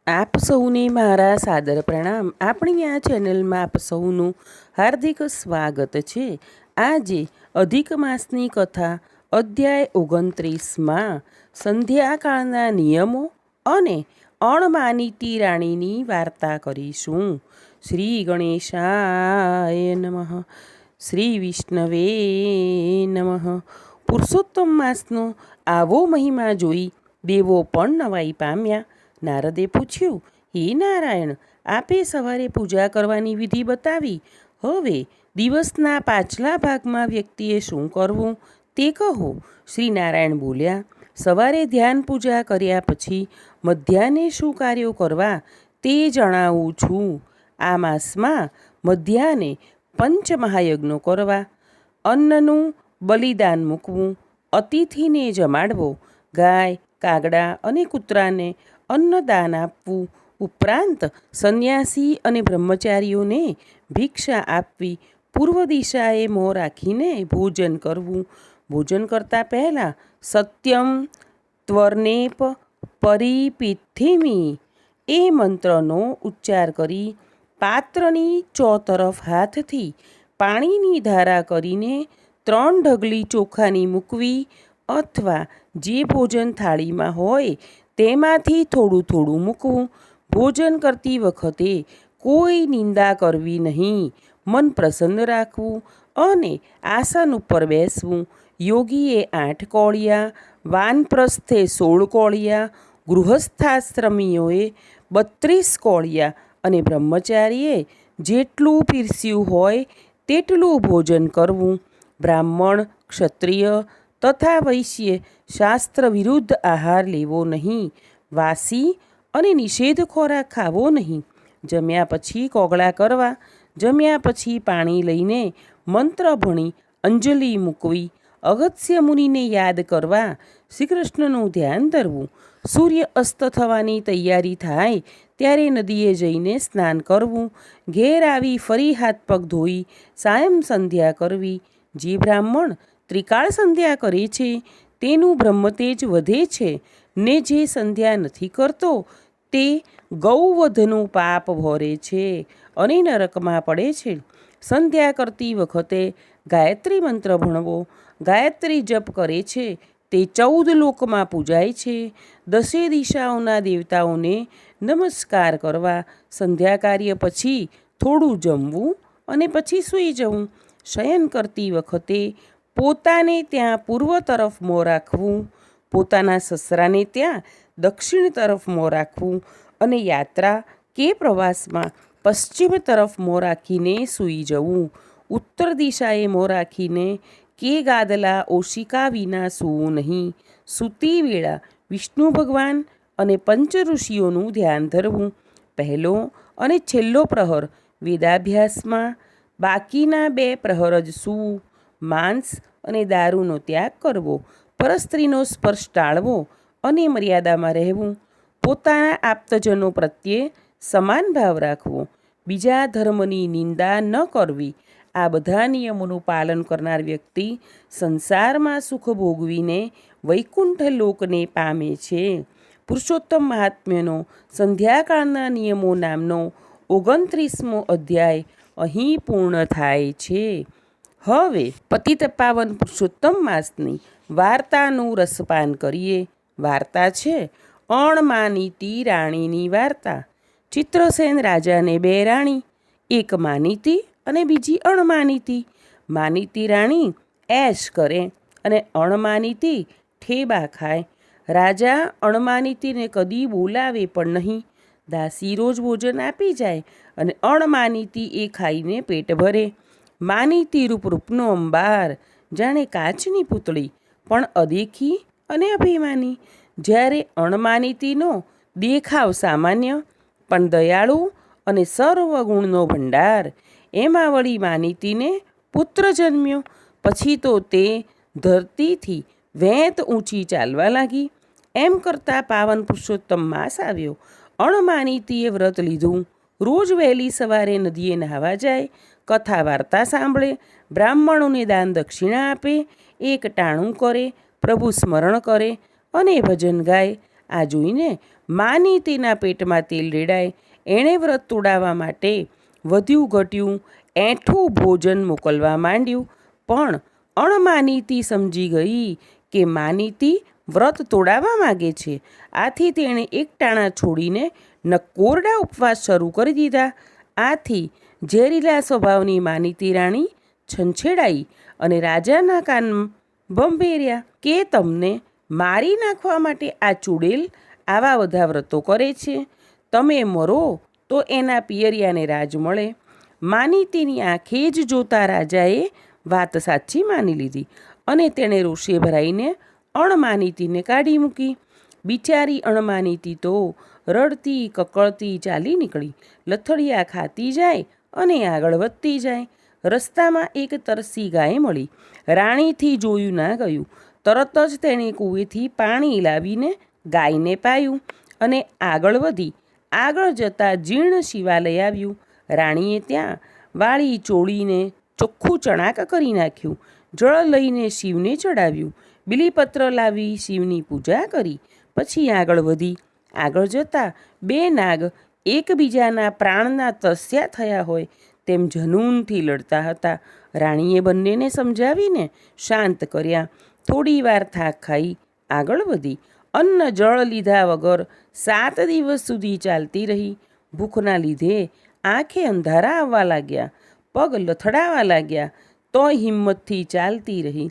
આપ સૌને મારા સાદર પ્રણામ. આપણી આ ચેનલમાં આપ સૌનું હાર્દિક સ્વાગત છે. આજે અધિક માસની કથા અધ્યાય 29માં સંધ્યાકાળના નિયમો અને અણમાનીતી રાણીની વાર્તા કરીશું. શ્રી ગણેશાય નમઃ. શ્રી વિષ્ણવે નમઃ. પુરુષોત્તમ માસનો આવો મહિમા જોઈ દેવો પણ નવાઈ પામ્યા. નારદે પૂછ્યું, હે નારાયણ, આપે સવારે પૂજા કરવાની વિધિ બતાવી. હવે દિવસના પાછલા ભાગમાં વ્યક્તિએ શું કરવું તે કહો. શ્રી નારાયણ બોલ્યા, સવારે ધ્યાન પૂજા કર્યા પછી મધ્યાહ્ને શું કાર્યો કરવા તે જણાવું છું. આ માસમાં મધ્યાહ્ને પંચમહાયજ્ઞો કરવા, અન્નનું બલિદાન મૂકવું, અતિથિને જમાડવો, ગાય, કાગડા અને કૂતરાને અન્નદાન આપવું, ઉપરાંત સંન્યાસી અને બ્રહ્મચારીઓને ભિક્ષા આપવી, પૂર્વ દિશાએ મોં રાખીને ભોજન કરવું, ભોજન કરતાં પહેલાં સત્યમ ત્વર્નેપ પરિપિથિમી એ મંત્રનો ઉચ્ચાર કરી પાત્રની ચોતરફ હાથથી પાણીની ધારા કરીને 3 ઢગલી ચોખાની મૂકવી, અથવા જે ભોજન થાળીમાં હોય તેમાંથી થોડું થોડું મૂકવું. ભોજન કરતી વખતે કોઈ નિંદા કરવી નહીં, મન પ્રસન્ન રાખવું અને આસન ઉપર બેસવું. યોગીએ 8 કોળિયા, વાનપ્રસ્થે 16 કોળિયા, ગૃહસ્થાશ્રમીઓએ 32 કોળિયા અને બ્રહ્મચારીએ જેટલું પીરસ્યું હોય તેટલું ભોજન કરવું. બ્રાહ્મણ, ક્ષત્રિય તથા વૈશ્ય શાસ્ત્ર વિરુદ્ધ આહાર લેવો નહીં. વાસી અને નિષેધ ખોરાક ખાવો નહીં. જમ્યા પછી કોગળા કરવા, જમ્યા પછી પાણી લઈને મંત્ર ભણી અંજલિ મૂકવી, અગત્ય મુનિને યાદ કરવા, શ્રી કૃષ્ણનું ધ્યાન ધરવું. સૂર્ય અસ્ત થવાની તૈયારી થાય ત્યારે નદીએ જઈને સ્નાન કરવું. ઘેર આવી ફરી હાથ પગ ધોઈ સાયં સંધ્યા કરવી. જે બ્રાહ્મણ ત્રિકાળ સંધ્યા કરે છે તેનું બ્રહ્મતેજ વધે છે ને જે સંધ્યા નથી કરતો તે ગૌવધનું પાપ ભરે છે અને નરકમાં પડે છે. સંધ્યા કરતી વખતે ગાયત્રી મંત્ર ભણવો. ગાયત્રી જપ કરે છે તે 14 લોકમાં પૂજાય છે. 10 દિશાઓના દેવતાઓને નમસ્કાર કરવા. સંધ્યા કાર્ય પછી થોડું જમવું અને પછી સૂઈ જવું. શયન કરતી વખતે પોતાને ત્યાં પૂર્વ તરફ મોં રાખવું, પોતાના સસરાને ત્યાં દક્ષિણ તરફ મોં રાખવું અને યાત્રા કે પ્રવાસમાં પશ્ચિમ તરફ મોં રાખીને સૂઈ જવું. ઉત્તર દિશાએ મોં રાખીને કે ગાદલા ઓશિકા વિના સૂવું નહીં. સૂતી વેળા વિષ્ણુ ભગવાન અને પંચ ઋષિઓનું ધ્યાન ધરવું. પહેલો અને છેલ્લો પ્રહર વેદાભ્યાસમાં, બાકીના 2 પ્રહર જ સૂવું. માંસ અને દારૂનો ત્યાગ કરવો, પરસ્ત્રીનો સ્પર્શ ટાળવો અને મર્યાદામાં રહેવું. પોતાના આપ્તજનો પ્રત્યે સમાન ભાવ રાખવો. બીજા ધર્મની નિંદા ન કરવી. આ બધા નિયમોનું પાલન કરનાર વ્યક્તિ સંસારમાં સુખ ભોગવીને વૈકુંઠ લોકને પામે છે. પુરુષોત્તમ મહાત્મ્યનો સંધ્યાકાળના નિયમો નામનો 29મો અધ્યાય અહીં પૂર્ણ થાય છે. હવે પતિત પાવન પુરુષોત્તમ માસની વાર્તાનું રસપાન કરીએ. વાર્તા છે અણમાનીતી રાણીની વાર્તા. ચિત્રસેન રાજાને 2 રાણી, એક માનીતી અને બીજી અણમાનીતી. માનીતી રાણી એશ કરે અને અણમાનીતી ઠેબા ખાય. રાજા અણમાનીતીને કદી બોલાવે પણ નહીં. દાસી રોજ ભોજન આપી જાય અને અણમાનીતી એ ખાઈને પેટ ભરે. માનીતી રૂપનો અંબાર, જાણે કાચની પૂતળી, પણ અદેખી અને અભિમાની. જ્યારે અણમાનીતીનો દેખાવ સામાન્ય પણ દયાળુ અને સર્વગુણનો ભંડાર. એમાં વળી માનીતીને પુત્ર જન્મ્યો. પછી તો તે ધરતીથી વેંત ઊંચી ચાલવા લાગી. એમ કરતાં પાવન પુરુષોત્તમ માસ આવ્યો. અણમાનીતીએ વ્રત લીધું. રોજ વહેલી સવારે નદીએ નહાવા જાય, કથા વાર્તા સાંભળે, બ્રાહ્મણોને દાન દક્ષિણા આપે, એક ટાણું કરે, પ્રભુ સ્મરણ કરે અને ભજન ગાય. આ જોઈને માની તેના પેટમાં તેલ રેડાય. એણે વ્રત તોડાવવા માટે વધ્યું ઘટ્યું એઠું ભોજન મોકલવા માંડ્યું. પણ અણમાનીતી સમજી ગઈ કે માનીતી વ્રત તોડાવવા માગે છે. આથી તેણે એક ટાણા છોડીને નકોરડા ઉપવાસ શરૂ કરી દીધા. આથી ઝેરીલા સ્વભાવની માનીતી રાણી છંછેડાઈ અને રાજાના કાન ભંભેર્યા કે તમને મારી નાખવા માટે આ ચૂડેલ આવા બધા વ્રતો કરે છે. તમે મરો તો એના પિયરિયાને રાજ મળે. માનીતીની આંખે જ જોતા રાજાએ વાત સાચી માની લીધી અને તેણે રોષે ભરાઈને અણમાનીતીને કાઢી મૂકી. બિચારી અણમાનીતી તો રડતી કકળતી ચાલી નીકળી. લથડિયા ખાતી જાય અને આગળ વધતી જાય. રસ્તામાં એક તરસી ગાય મળી. રાણીથી જોયું ના ગયું. તરત જ તેણે કૂવેથી પાણી લાવીને ગાયને પાયું અને આગળ વધી. આગળ જતાં જીર્ણ શિવાલય આવ્યું. રાણીએ ત્યાં વાળી ચોળીને ચોખ્ખું ચણાક કરી નાખ્યું. જળ લઈને શિવને ચડાવ્યું. બીલીપત્ર લાવી શિવની પૂજા કરી. પછી આગળ વધી. આગળ જતાં બે નાગ એકબીજાના પ્રાણના તસ્યા થયા હોય તેમ જનૂનથી લડતા હતા. રાણીએ બંનેને સમજાવીને શાંત કર્યા. થોડી વાર થાક ખાઈ આગળ વધી. અન્ન જળ લીધા વગર 7 દિવસ સુધી ચાલતી રહી. ભૂખના લીધે આંખે અંધારા આવવા લાગ્યા, પગ લથડાવા લાગ્યા, તોય હિંમતથી ચાલતી રહી.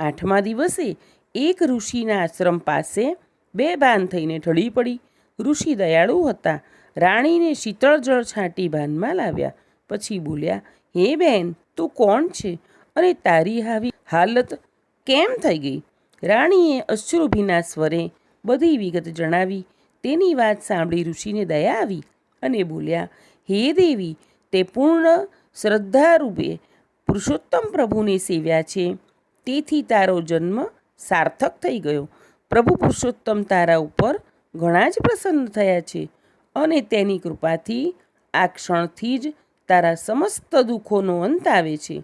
8મા દિવસે એક ઋષિના આશ્રમ પાસે બેભાન થઈને ઢળી પડી. ઋષિ દયાળુ હતા. રાણીને શીતળ જળ છાંટી ભાનમાં લાવ્યા. પછી બોલ્યા, હે બેન, તું કોણ છે અને તારી આવી હાલત કેમ થઈ ગઈ? રાણીએ અશ્રુભીના સ્વરે બધી વિગત જણાવી. તેની વાત સાંભળી ઋષિને દયા આવી અને બોલ્યા, હે દેવી, તે પૂર્ણ શ્રદ્ધારૂપે પુરુષોત્તમ પ્રભુને સેવ્યા છે, તેથી તારો જન્મ સાર્થક થઈ ગયો. પ્રભુ પુરુષોત્તમ તારા ઉપર ઘણા જ પ્રસન્ન થયા છે અને તેની કૃપાથી આ ક્ષણથી જ તારા સમસ્ત દુઃખોનો અંત આવે છે.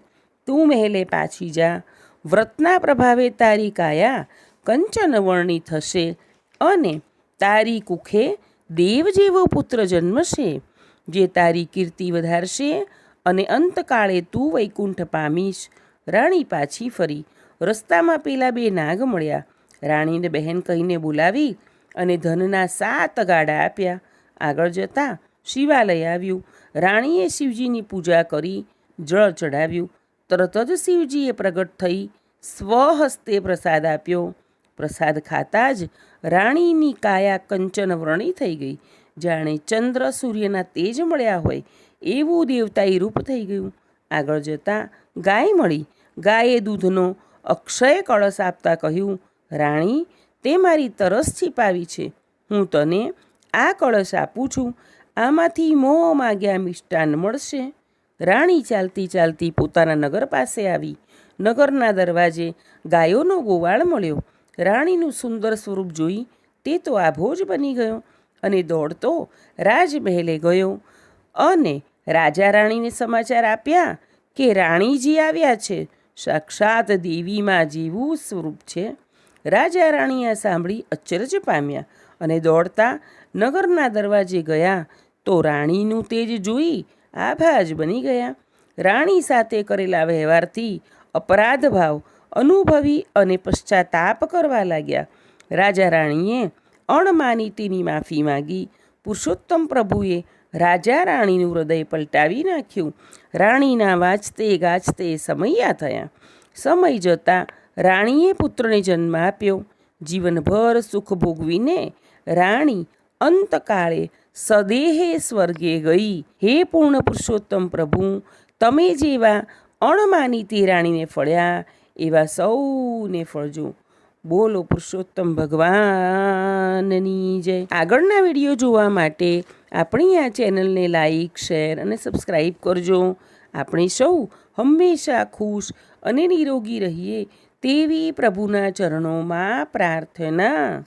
તું મહેલે પાછી જા. વ્રતના પ્રભાવે તારી કાયા કંચનવર્ણી થશે અને તારી કુખે દેવ જેવો પુત્ર જન્મશે, જે તારી કીર્તિ વધારશે અને અંતકાળે તું વૈકુંઠ પામીશ. રાણી પાછી ફરી. રસ્તામાં પેલા બે નાગ મળ્યા. રાણીને બહેન કહીને બોલાવી અને ધનના 7 ગાડા આપ્યા. આગળ જતાં શિવાલય આવ્યું. રાણીએ શિવજીની પૂજા કરી, જળ ચડાવ્યું. તરત જ શિવજીએ પ્રગટ થઈ સ્વહસ્તે પ્રસાદ આપ્યો. પ્રસાદ ખાતા જ રાણીની કાયા કંચન વ્રણી થઈ ગઈ. જાણે ચંદ્ર સૂર્યના તેજ મળ્યા હોય એવું દેવતાઈ રૂપ થઈ ગયું. આગળ જતાં ગાય મળી. ગાયે દૂધનો અક્ષય કળશ આપતા કહ્યું, રાણી, તે મારી તરસ છીપાવી છે. હું તને આ કળશ આપું છું. આમાંથી મોં માગ્યા મિષ્ટાન મળશે. રાણી ચાલતી ચાલતી પોતાના નગર પાસે આવી. નગરના દરવાજે ગાયોનો ગોવાળ મળ્યો. રાણીનું સુંદર સ્વરૂપ જોઈ તે તો આભોજ બની ગયો અને દોડતો રાજમહેલે ગયો અને રાજા રાણીને સમાચાર આપ્યા કે રાણીજી આવ્યા છે. સાક્ષાત દેવીમાં જેવું સ્વરૂપ છે. રાજા રાણી આ સાંભળી અચરજ પામ્યા અને દોડતા નગરના દરવાજે ગયા તો રાણીનું તેજ જોઈ આભાજ બની ગયા. રાણી સાથે કરેલા વ્યવહારથી અપરાધ ભાવ અનુભવી અને પશ્ચાતાપ કરવા લાગ્યા. રાજા રાણીએ અણમાનીતીની માફી માગી. પુરુષોત્તમ પ્રભુએ રાજા રાણીનું હૃદય પલટાવી નાખ્યું. રાણીના વાંચતે ગાજતે સમયા થયા. સમય જતાં રાણીએ પુત્રને જન્મ આપ્યો. જીવનભર સુખ ભોગવીને રાણી અંતકાળે સદેહે સ્વર્ગે ગઈ. હે પૂર્ણ પુરુષોત્તમ પ્રભુ, તમે જેવા અણમાનીતી રાણીને ફળ્યા એવા સૌને ફળજો. બોલો પુરુષોત્તમ ભગવાનની જય. આગળના વિડીયો જોવા માટે આપણી આ ચેનલને લાઈક, શેર અને સબસ્ક્રાઈબ કરજો. આપણે સૌ હંમેશા ખુશ અને નિરોગી રહીએ તેવી પ્રભુના ચરણોમાં પ્રાર્થના.